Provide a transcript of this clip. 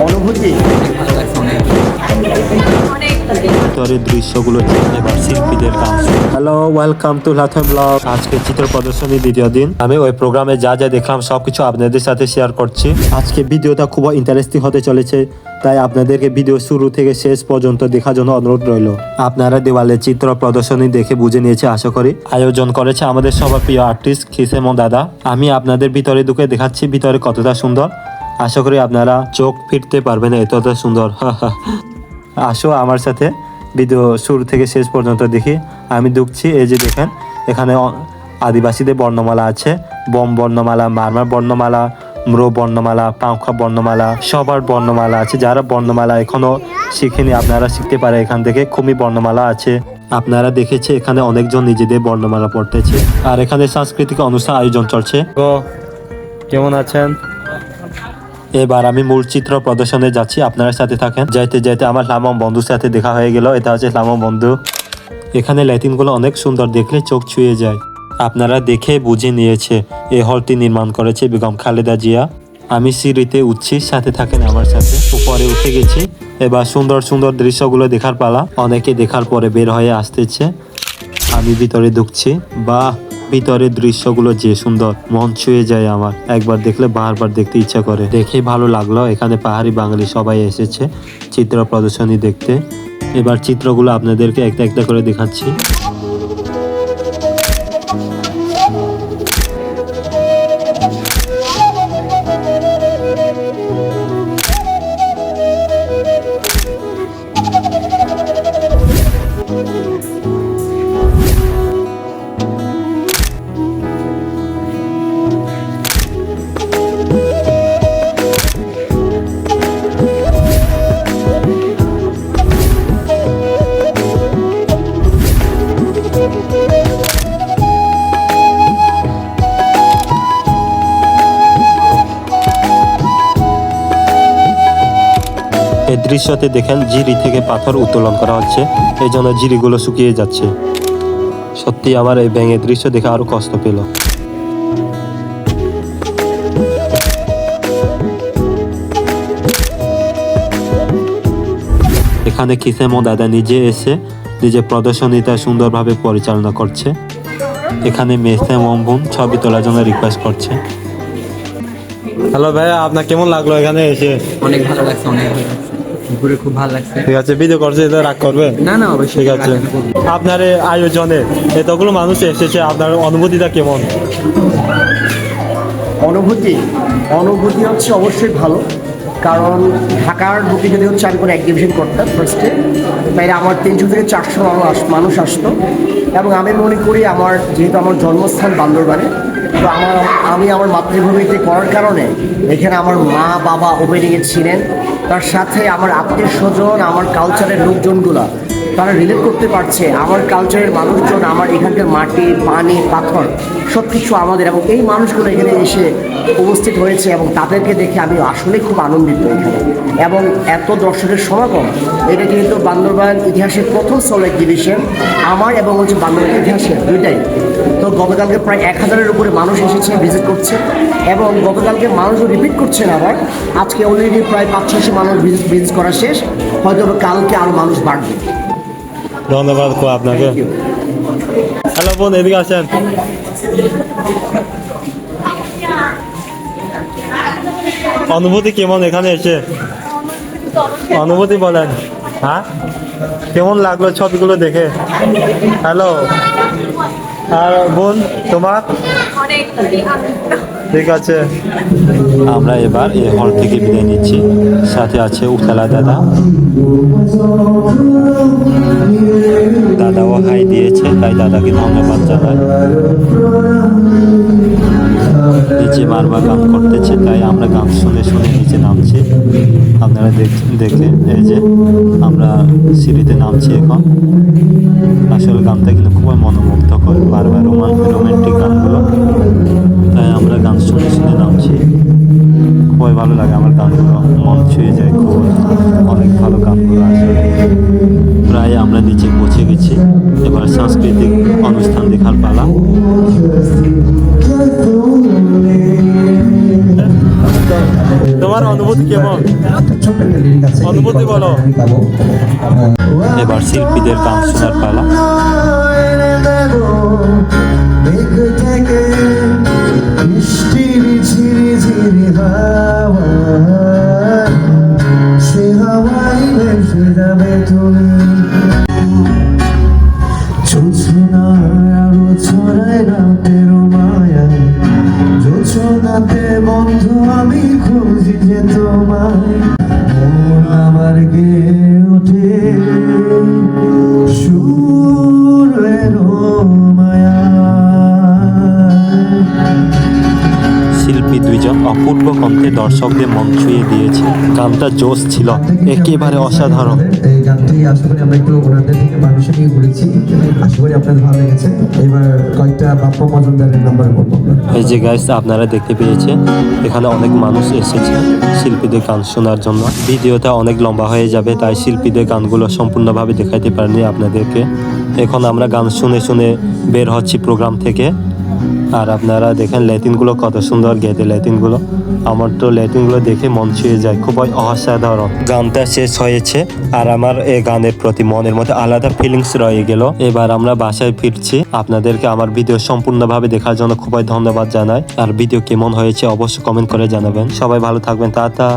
অনুভূতি ভিতরের দৃশ্যগুলো এবার শিল্পীদের গান। Hello, welcome to Latha blog. আজকে চিত্র প্রদর্শনী দ্বিতীয় দিন। আমি ওই প্রোগ্রামে যা যা দেখলাম সবকিছু আপনাদের সাথে শেয়ার করছি। আজকে ভিডিওটা খুব ইন্টারেস্টিং হতে চলেছে, তাই আপনাদেরকে ভিডিও শুরু থেকে শেষ পর্যন্ত দেখার জন্য অনুরোধ রইল। আপনারা দেওয়ালে চিত্র প্রদর্শনী দেখে বুঝে নিয়েছে আশা করি। আয়োজন করেছে আমাদের সবার প্রিয় আর্টিস্ট খিসেমন দাদা। আমি আপনাদের ভিতরে ঢুকে দেখাচ্ছি ভিতরে কতটা সুন্দর। আশা করি আপনারা চোখ ফিরতে পারবেন, এতটা সুন্দর। আসো আমার সাথে ভিডিও শুরু থেকে শেষ পর্যন্ত দেখি। আমি ঢুকছি, এই যে দেখেন এখানে আদিবাসীদের বর্ণমালা আছে, বম বর্ণমালা, মারমার বর্ণমালা, ম্রো বর্ণমালা, পাংখা বর্ণমালা, সবার বর্ণমালা আছে। যারা বর্ণমালা এখনো শিখেনি আপনারা শিখতে পারে এখান থেকে। খুবই বর্ণমালা আছে, আপনারা দেখেছে এখানে অনেকজন নিজেদের বর্ণমালা পড়তেছে। আর এখানে সাংস্কৃতিক অনুষ্ঠান আয়োজন চলছে। কেমন আছেন? এবার আমি মূল চিত্র প্রদর্শনে যাচ্ছি, আপনার সাথে থাকেন। যাইতে যাইতে আমার লামম বন্ধুর সাথে দেখা হয়ে গেল। এটা হচ্ছে লামম বন্ধু। এখানে লাইটিংগুলো অনেক সুন্দর, দেখলে চোখ ছুঁয়ে যায়। আপনারা দেখে বুঝে নিয়েছে এই হলটি নির্মাণ করেছে বেগম খালেদা জিয়া। আমি সিঁড়িতে উঠছি, সাথে থাকেন আমার সাথে। উপরে উঠে গেছি, এবার সুন্দর সুন্দর দৃশ্যগুলো দেখার পালা। অনেকে দেখার পরে বের হয়ে আসতেছে। আমি ভিতরে ঢুকছি। বাহ, ভিতরের দৃশ্যগুলো যে সুন্দর, মন ছুঁয়ে যায় আমার। একবার দেখলে বারবার দেখতে ইচ্ছা করে। দেখে ভালো লাগলো। এখানে পাহাড়ি বাঙালি সবাই এসেছে চিত্র প্রদর্শনী দেখতে। এবার চিত্রগুলো আপনাদেরকে একটা একটা করে দেখাচ্ছি। এই দৃশ্যতে দেখেন জিরি থেকে পাথর উত্তোলন করা হচ্ছে, এই জন্য জিরিগুলো শুকিয়ে যাচ্ছে। সত্যি আমার এই ব্যাঙের দৃশ্য দেখে আরো কষ্ট পেল। এখানে খিসেমন দাদা নিজে এসে নিজে প্রদর্শনীটা সুন্দরভাবে পরিচালনা করছে। এখানে মেসে মম্বুন ছবি তোলার জন্য রিকোয়েস্ট করছে। হ্যালো ভাইয়া, আপনার কেমন লাগলো এখানে এসে? অনেক ভালো লাগছে, অনেক ভালো লাগছে, ঘুরে খুব ভালো লাগছে। ঠিক আছে, ভিডিও করছে, এটা রাগ করবে না না, অবশ্যই। ঠিক আছে। আপনার এই আয়োজনে এতগুলো মানুষ এসেছে, আপনার অনুভূতিটা কেমন? অনুভূতি হচ্ছে অবশ্যই ভালো, কারণ ঢাকার বুকে যদি হচ্ছে আমি কোনো এক্সিবিশন করতাম ফার্স্টে, তাই আমার 300 থেকে 400 মানুষ আসতো। এবং আমি মনে করি যেহেতু আমার জন্মস্থান বান্দরবানে, তো আমি আমার মাতৃভূমিতে করার কারণে এখানে আমার মা বাবা ওপেনিংয়ে ছিলেন, তার সাথে আমার আত্মীয় স্বজন, আমার কালচারের লোকজনগুলা তারা রিলেট করতে পারছে। আমার কালচারের মানুষজন, আমার এখানকার মাটি, পানি, পাথর সব কিছু আমাদের, এবং এই মানুষগুলো এখানে এসে উপস্থিত হয়েছে এবং তাদেরকে দেখে আমি আসলে খুব আনন্দিত এখানে। এবং এত দর্শকের সমাগম, এটা কিন্তু বান্দরবান ইতিহাসের প্রথম সোলো এক্সিবিশন আমার এবং হচ্ছে বান্দরবান ইতিহাসের দুইটাই। তো গতকালকে প্রায় 1000-এর উপরে মানুষ এসেছে, ভিজিট করছে, এবং গতকালকে মানুষও রিপিট করছেন। আবার আজকে অলরেডি প্রায় 500 মানুষ ভিজিট করা শেষ, হয়তো কালকে আরও মানুষ বাড়বে। ধন্যবাদ আপনাকে। হ্যালো বোন, এদিকে আসেন। অনুভূতি কেমন এখানে এসে? অনুভূতি বলেন। হ্যাঁ, কেমন লাগলো ছবিগুলো দেখে? হ্যালো, আর বোন তোমার? ঠিক আছে, আমরা এবার এই হল থেকে বিদায় নিচ্ছি। সাথে আছে উতলা দাদা, দাদাও হাই দিয়েছে, তাই দাদাকে ধন্যবাদ জানাই। নিচে বারবার গান করতেছে, তাই আমরা গান শুনে শুনে নিচে নামছি। আপনারা দেখলেন, এই যে আমরা সিঁড়িতে নামছি এখন। আসলে গানটা কিন্তু খুবই মনোমুগ্ধকর, বারবার রোমান্টিক গানগুলো, তাই আমরা গান শুনে শুনে নামছি। খুবই ভালো লাগে আমার গানগুলো, মন ছুঁয়ে যায় খুব। অনেক ভালো গানগুলো আসে। প্রায় আমরা নিচে পৌঁছে গেছি, এবার সাংস্কৃতিক অনুষ্ঠান দেখার পালা। তোমার তোমার অনুভূতি কেমন? অনুভূতি বলো। এবার শিল্পীদের গান শোনার পালা। বন্ধু আমি খুঁজি যে তোমায় মন আমার গে ওঠে সুর এলো মায়া। শিল্পী দুইজন অপূর্ব কণ্ঠে দর্শকদের মন ছুঁয়ে দিয়েছে। গানটা জোশ ছিল, একেবারে অসাধারণ। এই গানটি আশা করি আমরা একটু ওনাদের থেকে মানুষের নিয়ে ঘুরেছি, আশা করি আপনাদের ভালো লেগেছে। এবার কয়েকটা বাপ্পা মজুমদারের নাম্বার বলবো। এই যে গাইস আপনারা দেখতে পেয়েছেন, এখানে অনেক মানুষ এসেছে শিল্পীদের গান শোনার জন্য। ভিডিওটা অনেক লম্বা হয়ে যাবে, তাই শিল্পীদের গানগুলো সম্পূর্ণভাবে দেখাইতে পারিনি আপনাদেরকে। এখন আমরা গান শুনে শুনে বের হচ্ছি প্রোগ্রাম থেকে। আর আপনারা দেখেন ল্যাটিনগুলো কত সুন্দর গেতে, ল্যাটিনগুলো আমার তো ল্যাটিনগুলো দেখে মন ছুঁয়ে যায়, খুবই অসাধারণ। গানটা শেষ হয়েছে আর আমার এই গানের প্রতি মনের মধ্যে আলাদা ফিলিংস রয়ে গেল। এবার আমরা বাসায় ফিরছি। আপনাদেরকে আমার ভিডিও সম্পূর্ণভাবে দেখার জন্য খুবই ধন্যবাদ জানাই। আর ভিডিও কেমন হয়েছে অবশ্যই কমেন্ট করে জানাবেন। সবাই ভালো থাকবেন, টাটা।